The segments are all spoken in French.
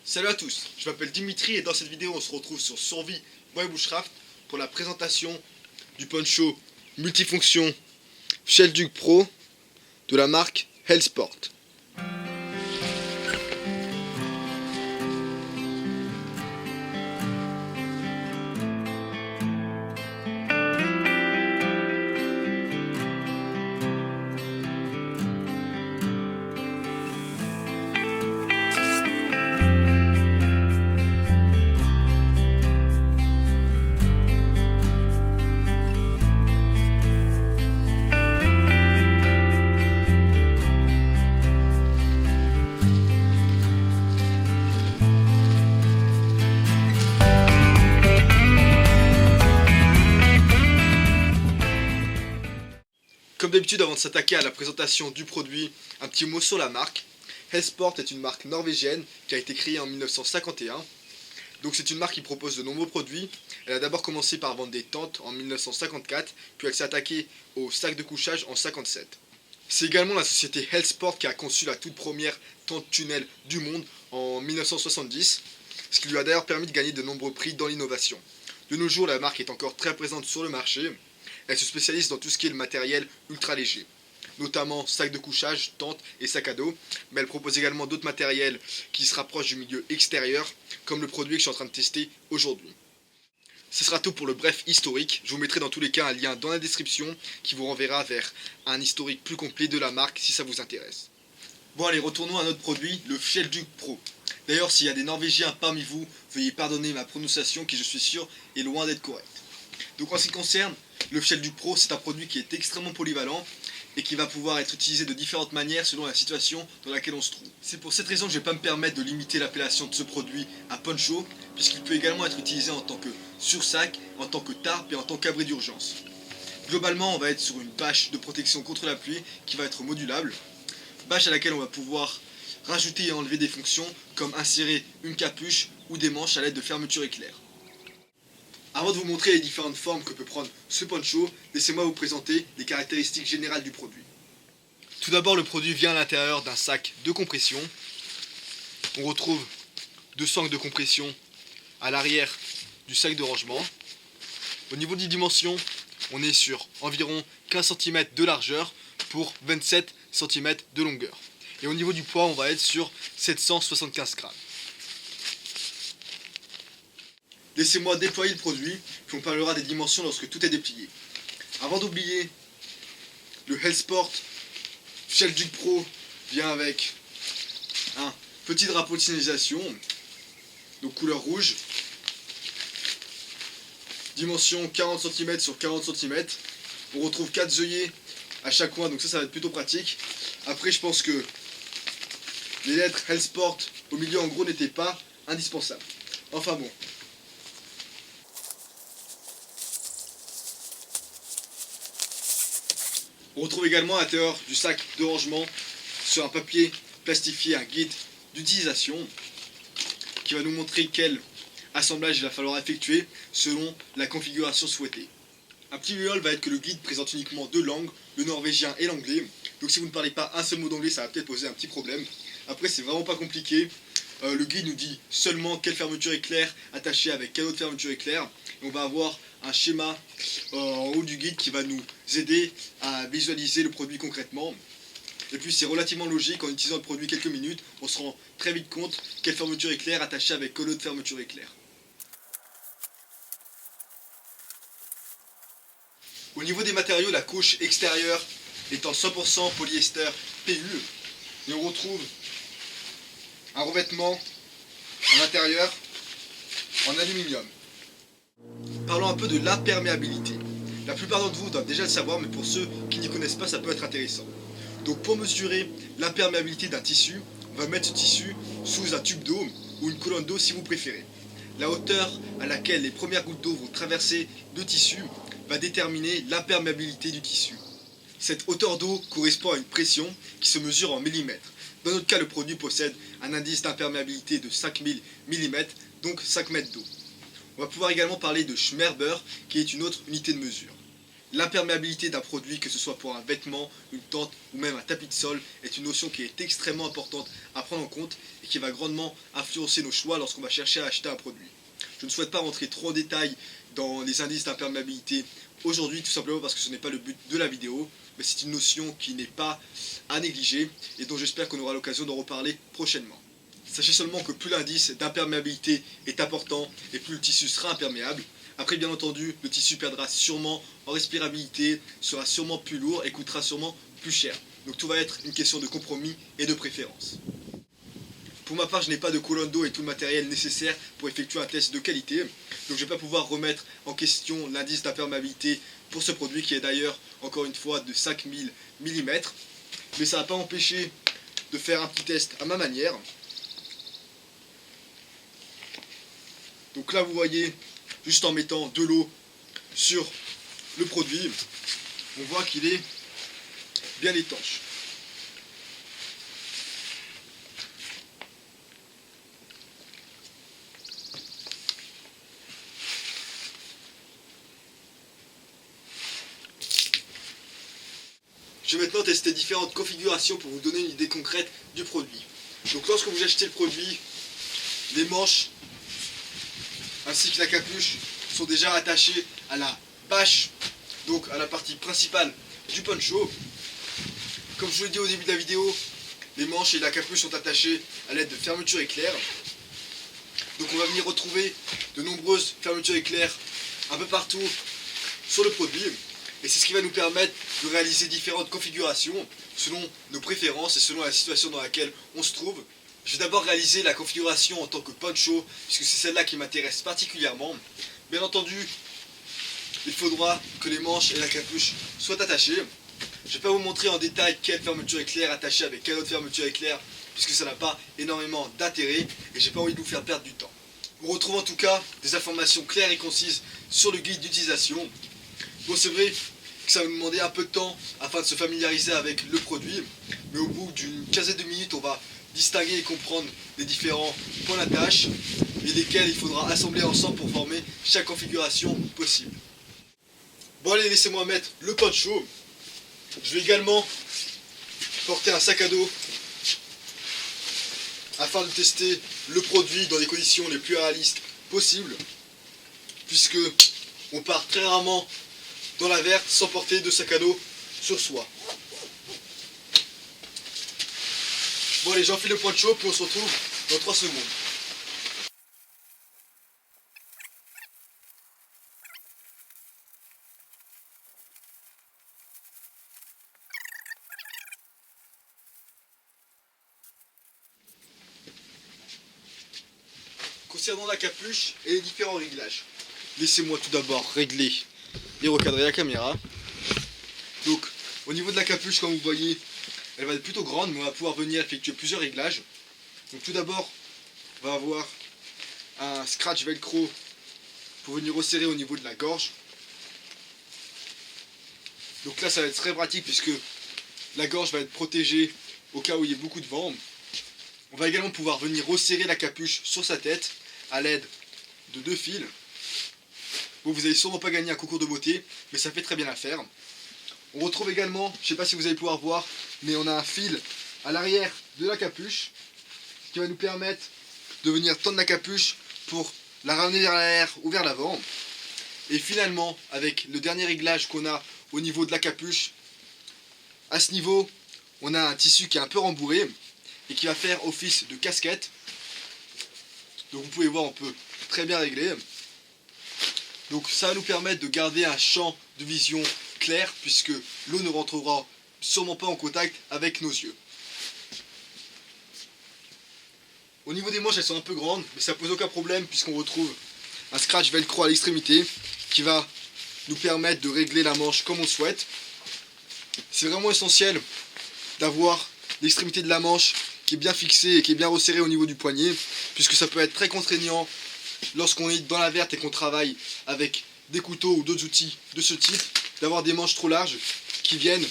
Salut à tous, je m'appelle Dimitri et dans cette vidéo on se retrouve sur Survie by Bushcraft pour la présentation du poncho multifonction Sheldug Pro de la marque Hellsport. Comme d'habitude, avant de s'attaquer à la présentation du produit, un petit mot sur la marque. Hellsport est une marque norvégienne qui a été créée en 1951. Donc c'est une marque qui propose de nombreux produits. Elle a d'abord commencé par vendre des tentes en 1954, puis elle s'est attaquée aux sacs de couchage en 1957. C'est également la société Hellsport qui a conçu la toute première tente tunnel du monde en 1970, ce qui lui a d'ailleurs permis de gagner de nombreux prix dans l'innovation. De nos jours, la marque est encore très présente sur le marché. Elle se spécialise dans tout ce qui est le matériel ultra léger, notamment sacs de couchage, tentes et sacs à dos, mais elle propose également d'autres matériels qui se rapprochent du milieu extérieur, comme le produit que je suis en train de tester aujourd'hui. Ce sera tout pour le bref historique. Je vous mettrai dans tous les cas un lien dans la description qui vous renverra vers un historique plus complet de la marque si ça vous intéresse. Bon allez, retournons à notre produit, le Sheldug Pro. D'ailleurs, s'il y a des Norvégiens parmi vous, veuillez pardonner ma prononciation qui, je suis sûr, est loin d'être correcte. Donc en ce qui concerne le Sheldug Pro, c'est un produit qui est extrêmement polyvalent et qui va pouvoir être utilisé de différentes manières selon la situation dans laquelle on se trouve. C'est pour cette raison que je ne vais pas me permettre de limiter l'appellation de ce produit à poncho, puisqu'il peut également être utilisé en tant que sursac, en tant que tarpe et en tant qu'abri d'urgence. Globalement, on va être sur une bâche de protection contre la pluie qui va être modulable, bâche à laquelle on va pouvoir rajouter et enlever des fonctions comme insérer une capuche ou des manches à l'aide de fermeture éclair. Avant de vous montrer les différentes formes que peut prendre ce poncho, laissez-moi vous présenter les caractéristiques générales du produit. Tout d'abord, le produit vient à l'intérieur d'un sac de compression. On retrouve deux sangles de compression à l'arrière du sac de rangement. Au niveau des dimensions, on est sur environ 15 cm de largeur pour 27 cm de longueur. Et au niveau du poids, on va être sur 775 grammes. Laissez-moi déployer le produit, puis on parlera des dimensions lorsque tout est déplié. Avant d'oublier, le Hellsport Sheldug Pro vient avec un petit drapeau de signalisation, donc couleur rouge, dimension 40 cm sur 40 cm. On retrouve 4 œillets à chaque coin, donc ça va être plutôt pratique. Après, je pense que les lettres Hellsport au milieu en gros n'étaient pas indispensables. Enfin bon. On retrouve également à l'intérieur du sac de rangement sur un papier plastifié un guide d'utilisation qui va nous montrer quel assemblage il va falloir effectuer selon la configuration souhaitée. Un petit bémol va être que le guide présente uniquement deux langues, le norvégien et l'anglais. Donc si vous ne parlez pas un seul mot d'anglais, ça va peut-être poser un petit problème. Après, c'est vraiment pas compliqué. Le guide nous dit seulement quelle fermeture éclair attachée avec quelle autre fermeture éclair. Et on va avoir un schéma en haut du guide qui va nous aider à visualiser le produit concrètement. Et puis c'est relativement logique, en utilisant le produit quelques minutes, on se rend très vite compte quelle fermeture éclair attachée avec quelle autre fermeture éclair. Au niveau des matériaux, la couche extérieure est en 100% polyester PU. Et on retrouve un revêtement en intérieur en aluminium. Parlons un peu de l'imperméabilité. La plupart d'entre vous doivent déjà le savoir, mais pour ceux qui n'y connaissent pas, ça peut être intéressant. Donc pour mesurer l'imperméabilité d'un tissu, on va mettre ce tissu sous un tube d'eau ou une colonne d'eau si vous préférez. La hauteur à laquelle les premières gouttes d'eau vont traverser le tissu va déterminer l'imperméabilité du tissu. Cette hauteur d'eau correspond à une pression qui se mesure en millimètres. Dans notre cas, le produit possède un indice d'imperméabilité de 5000 mm, donc 5 mètres d'eau. On va pouvoir également parler de Schmerber, qui est une autre unité de mesure. L'imperméabilité d'un produit, que ce soit pour un vêtement, une tente ou même un tapis de sol, est une notion qui est extrêmement importante à prendre en compte et qui va grandement influencer nos choix lorsqu'on va chercher à acheter un produit. Je ne souhaite pas rentrer trop en détail dans les indices d'imperméabilité aujourd'hui, tout simplement parce que ce n'est pas le but de la vidéo, mais c'est une notion qui n'est pas à négliger et dont j'espère qu'on aura l'occasion d'en reparler prochainement. Sachez seulement que plus l'indice d'imperméabilité est important et plus le tissu sera imperméable. Après, bien entendu, le tissu perdra sûrement en respirabilité, sera sûrement plus lourd et coûtera sûrement plus cher. Donc tout va être une question de compromis et de préférence. Pour ma part, je n'ai pas de colonne d'eau et tout le matériel nécessaire pour effectuer un test de qualité. Donc je ne vais pas pouvoir remettre en question l'indice d'imperméabilité pour ce produit qui est d'ailleurs, encore une fois, de 5000 mm. Mais ça ne va pas empêcher de faire un petit test à ma manière. Donc là, vous voyez, juste en mettant de l'eau sur le produit, on voit qu'il est bien étanche. Je vais maintenant tester différentes configurations pour vous donner une idée concrète du produit. Donc lorsque vous achetez le produit, les manches ainsi que la capuche sont déjà attachées à la bâche, donc à la partie principale du poncho. Comme je vous l'ai dit au début de la vidéo, les manches et la capuche sont attachées à l'aide de fermetures éclair. Donc on va venir retrouver de nombreuses fermetures éclair un peu partout sur le produit. Et c'est ce qui va nous permettre de réaliser différentes configurations selon nos préférences et selon la situation dans laquelle on se trouve. Je vais d'abord réaliser la configuration en tant que poncho, puisque c'est celle-là qui m'intéresse particulièrement. Bien entendu, il faudra que les manches et la capuche soient attachées. Je ne vais pas vous montrer en détail quelle fermeture éclair attachée avec quelle autre fermeture éclair, puisque ça n'a pas énormément d'intérêt et j'ai pas envie de vous faire perdre du temps. On retrouve en tout cas des informations claires et concises sur le guide d'utilisation. Bon, c'est vrai que ça va nous demander un peu de temps afin de se familiariser avec le produit, mais au bout d'une quinzaine de minutes, on va distinguer et comprendre les différents points d'attache et lesquels il faudra assembler ensemble pour former chaque configuration possible. Bon allez, laissez-moi mettre le poncho. Je vais également porter un sac à dos afin de tester le produit dans les conditions les plus réalistes possibles, puisque on part très rarement dans la verte sans porter de sac à dos sur soi. Bon allez, j'enfile le poncho puis on se retrouve dans 3 secondes. Concernant la capuche et les différents réglages, laissez-moi tout d'abord régler et recadrer la caméra. Donc au niveau de la capuche, comme vous voyez, elle va être plutôt grande, mais on va pouvoir venir effectuer plusieurs réglages. Donc tout d'abord, on va avoir un scratch velcro pour venir resserrer au niveau de la gorge. Donc là ça va être très pratique puisque la gorge va être protégée au cas où il y ait beaucoup de vent. On va également pouvoir venir resserrer la capuche sur sa tête à l'aide de 2 fils. Bon, vous n'allez sûrement pas gagner un concours de beauté, mais ça fait très bien l'affaire. On retrouve également, je ne sais pas si vous allez pouvoir voir, mais on a un fil à l'arrière de la capuche qui va nous permettre de venir tendre la capuche pour la ramener vers l'arrière ou vers l'avant. Et finalement, avec le dernier réglage qu'on a au niveau de la capuche, à ce niveau, on a un tissu qui est un peu rembourré et qui va faire office de casquette. Donc vous pouvez voir, on peut très bien régler. Donc ça va nous permettre de garder un champ de vision clair puisque l'eau ne rentrera sûrement pas en contact avec nos yeux. Au niveau des manches, elles sont un peu grandes, mais ça pose aucun problème puisqu'on retrouve un scratch velcro à l'extrémité qui va nous permettre de régler la manche comme on souhaite. C'est vraiment essentiel d'avoir l'extrémité de la manche qui est bien fixée et qui est bien resserrée au niveau du poignet, puisque ça peut être très contraignant lorsqu'on est dans la verte et qu'on travaille avec des couteaux ou d'autres outils de ce type, d'avoir des manches trop larges qui viennent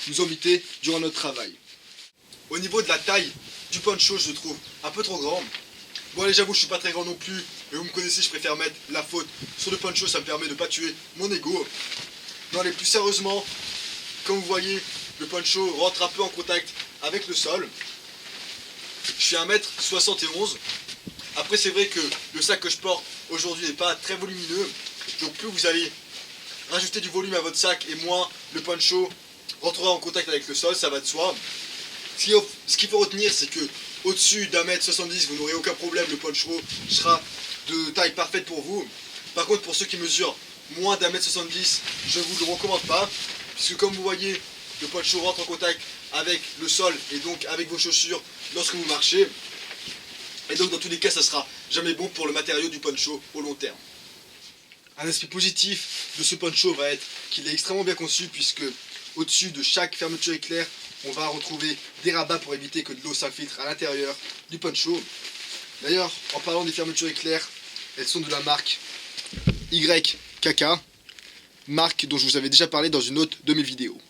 nous embêter durant notre travail. Au niveau de la taille du poncho, je le trouve un peu trop grand. Bon allez, j'avoue, je suis pas très grand non plus, mais vous me connaissez, je préfère mettre la faute sur le poncho, ça me permet de ne pas tuer mon ego. Non, allez, plus sérieusement, comme vous voyez, le poncho rentre un peu en contact avec le sol. Je suis 1m71. Après, c'est vrai que le sac que je porte aujourd'hui n'est pas très volumineux. Donc plus vous allez rajouter du volume à votre sac et moins le poncho rentrera en contact avec le sol, ça va de soi. Ce qu'il faut retenir, c'est que au-dessus d'1m70, vous n'aurez aucun problème, le poncho sera de taille parfaite pour vous. Par contre, pour ceux qui mesurent moins d'1m70, je ne vous le recommande pas, puisque comme vous voyez, le poncho rentre en contact avec le sol et donc avec vos chaussures lorsque vous marchez. Et donc dans tous les cas, ça sera jamais bon pour le matériau du poncho au long terme. Un aspect positif de ce poncho va être qu'il est extrêmement bien conçu, puisque au-dessus de chaque fermeture éclair, on va retrouver des rabats pour éviter que de l'eau s'infiltre à l'intérieur du poncho. D'ailleurs, en parlant des fermetures éclair, elles sont de la marque YKK, marque dont je vous avais déjà parlé dans une autre de mes vidéos.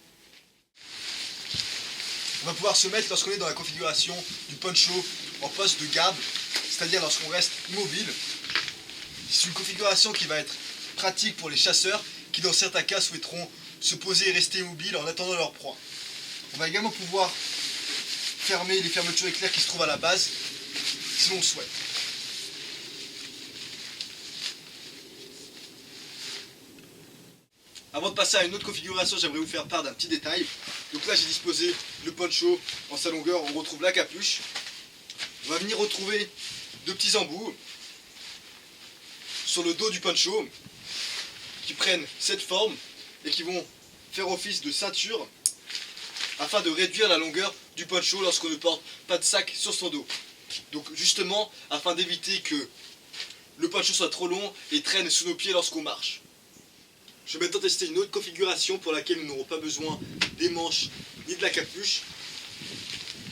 On va pouvoir se mettre lorsqu'on est dans la configuration du poncho en poste de garde, c'est-à-dire lorsqu'on reste immobile. C'est une configuration qui va être pratique pour les chasseurs qui dans certains cas souhaiteront se poser et rester immobile en attendant leur proie. On va également pouvoir fermer les fermetures éclair qui se trouvent à la base si l'on le souhaite. Avant de passer à une autre configuration, j'aimerais vous faire part d'un petit détail. Donc là, j'ai disposé le poncho en sa longueur, on retrouve la capuche. On va venir retrouver deux petits embouts sur le dos du poncho qui prennent cette forme et qui vont faire office de ceinture afin de réduire la longueur du poncho lorsqu'on ne porte pas de sac sur son dos. Donc justement, afin d'éviter que le poncho soit trop long et traîne sous nos pieds lorsqu'on marche. Je vais maintenant tester une autre configuration pour laquelle nous n'aurons pas besoin des manches ni de la capuche.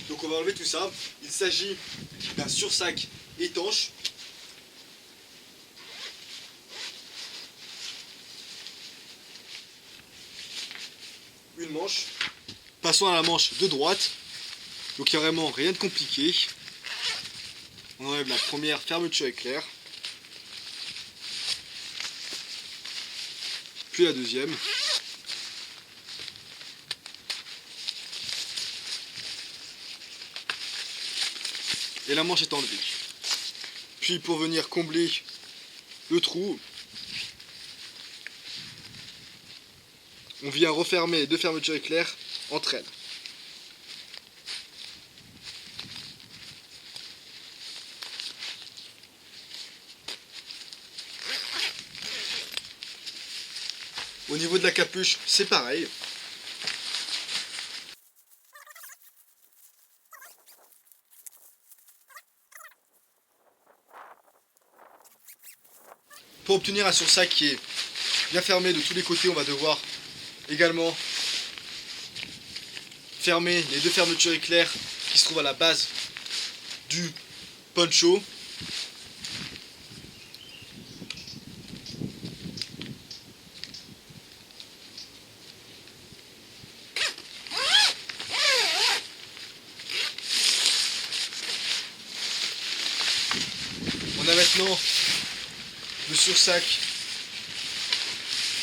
Donc on va enlever tout ça. Il s'agit d'un sursac étanche. Une manche. Passons à la manche de droite. Donc il n'y a vraiment rien de compliqué. On enlève la première fermeture éclair. Puis la deuxième. Et la manche est enlevée. Puis pour venir combler le trou, on vient refermer les deux fermetures éclair entre elles. Au niveau de la capuche, c'est pareil. Pour obtenir un sursac qui est bien fermé de tous les côtés, on va devoir également fermer les deux fermetures éclair qui se trouvent à la base du poncho. On a maintenant le sursac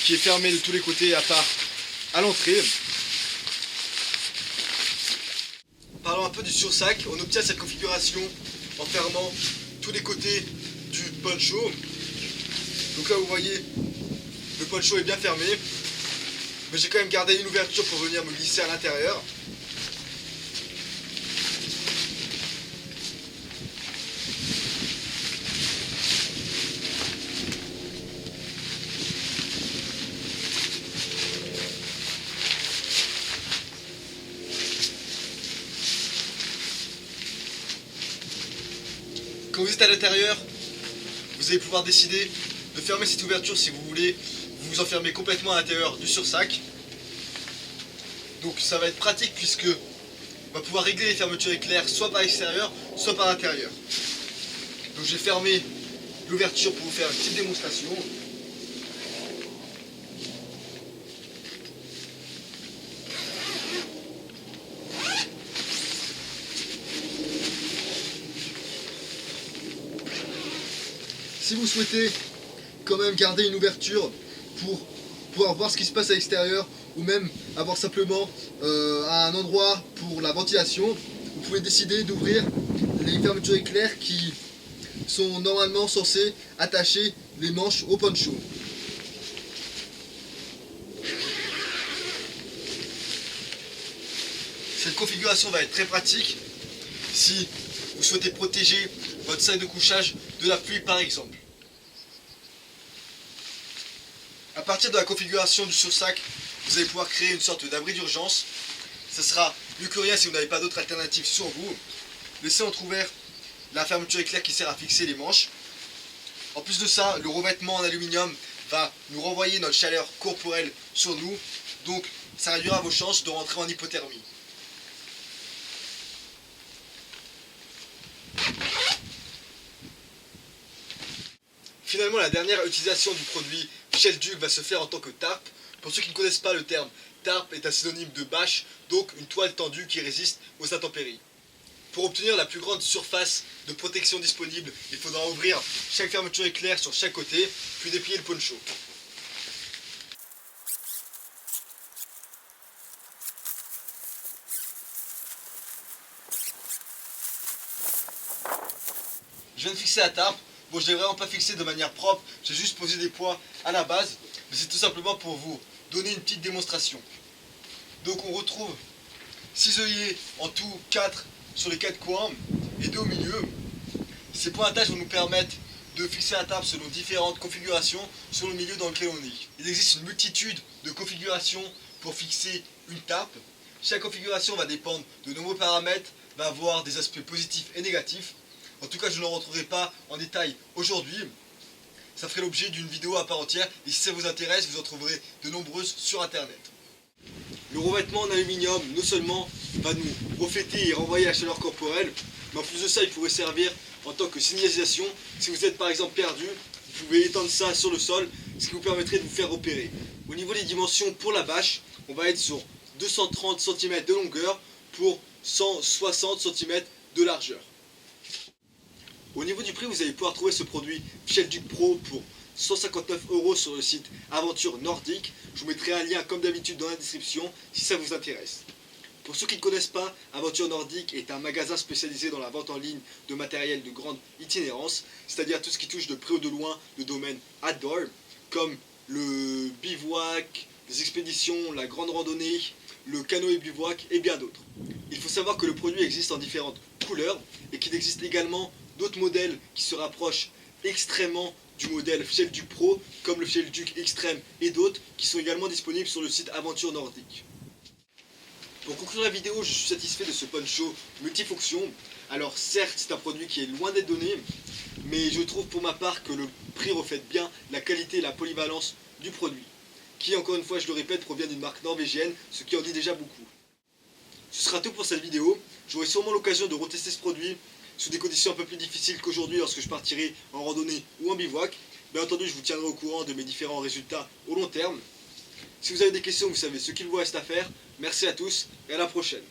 qui est fermé de tous les côtés à part à l'entrée. Parlons un peu du sursac, on obtient cette configuration en fermant tous les côtés du poncho. Donc là vous voyez, le poncho est bien fermé, mais j'ai quand même gardé une ouverture pour venir me glisser à l'intérieur. Quand vous êtes à l'intérieur, vous allez pouvoir décider de fermer cette ouverture si vous voulez vous enfermer complètement à l'intérieur du sursac. Donc ça va être pratique puisque on va pouvoir régler les fermetures éclair soit par l'extérieur, soit par l'intérieur. Donc j'ai fermé l'ouverture pour vous faire une petite démonstration. Si vous souhaitez quand même garder une ouverture pour pouvoir voir ce qui se passe à l'extérieur ou même avoir simplement un endroit pour la ventilation. Vous pouvez décider d'ouvrir les fermetures éclairs qui sont normalement censées attacher les manches au poncho. Cette configuration va être très pratique si vous souhaitez protéger votre sac de couchage de la pluie par exemple. À partir de la configuration du sursac, vous allez pouvoir créer une sorte d'abri d'urgence. Ce sera mieux que rien si vous n'avez pas d'autre alternative sur vous. Laissez entrouvert la fermeture éclair qui sert à fixer les manches. En plus de ça, le revêtement en aluminium va nous renvoyer notre chaleur corporelle sur nous. Donc ça réduira vos chances de rentrer en hypothermie. Finalement, la dernière utilisation du produit Shelduc va se faire en tant que tarp. Pour ceux qui ne connaissent pas le terme, tarp est un synonyme de bâche, donc une toile tendue qui résiste aux intempéries. Pour obtenir la plus grande surface de protection disponible, il faudra ouvrir chaque fermeture éclair sur chaque côté, puis déplier le poncho. Je viens de fixer la tarp. Bon, je l'ai vraiment pas fixé de manière propre, j'ai juste posé des poids à la base, mais c'est tout simplement pour vous donner une petite démonstration. Donc on retrouve 6 œillets, en tout 4 sur les 4 coins et 2 au milieu. Ces pointages vont nous permettre de fixer la tarp selon différentes configurations sur le milieu dans lequel on est. Il existe une multitude de configurations pour fixer une tarp. Chaque configuration va dépendre de nombreux paramètres, va avoir des aspects positifs et négatifs. En tout cas, je ne rentrerai pas en détail aujourd'hui. Ça ferait l'objet d'une vidéo à part entière. Et si ça vous intéresse, vous en trouverez de nombreuses sur internet. Le revêtement en aluminium, non seulement va nous refléter et renvoyer la chaleur corporelle, mais en plus de ça, il pourrait servir en tant que signalisation. Si vous êtes par exemple perdu, vous pouvez étendre ça sur le sol, ce qui vous permettrait de vous faire repérer. Au niveau des dimensions pour la bâche, on va être sur 230 cm de longueur pour 160 cm de largeur. Au niveau du prix, vous allez pouvoir trouver ce produit Shelduc Pro pour 159 € sur le site Aventure Nordique. Je vous mettrai un lien comme d'habitude dans la description si ça vous intéresse. Pour ceux qui ne connaissent pas, Aventure Nordique est un magasin spécialisé dans la vente en ligne de matériel de grande itinérance, c'est-à-dire tout ce qui touche de près ou de loin le domaine outdoor, comme le bivouac, les expéditions, la grande randonnée, le canoë bivouac et bien d'autres. Il faut savoir que le produit existe en différentes couleurs et qu'il existe également d'autres modèles qui se rapprochent extrêmement du modèle Shelduc Pro, comme le Shelduc Extreme et d'autres, qui sont également disponibles sur le site Aventure Nordique. Pour conclure la vidéo, je suis satisfait de ce poncho multifonction. Alors certes, c'est un produit qui est loin d'être donné, mais je trouve pour ma part que le prix reflète bien la qualité et la polyvalence du produit, qui encore une fois, je le répète, provient d'une marque norvégienne, ce qui en dit déjà beaucoup. Ce sera tout pour cette vidéo. J'aurai sûrement l'occasion de retester ce produit sous des conditions un peu plus difficiles qu'aujourd'hui lorsque je partirai en randonnée ou en bivouac. Bien entendu, je vous tiendrai au courant de mes différents résultats au long terme. Si vous avez des questions, vous savez ce qu'il vous reste à faire. Merci à tous et à la prochaine.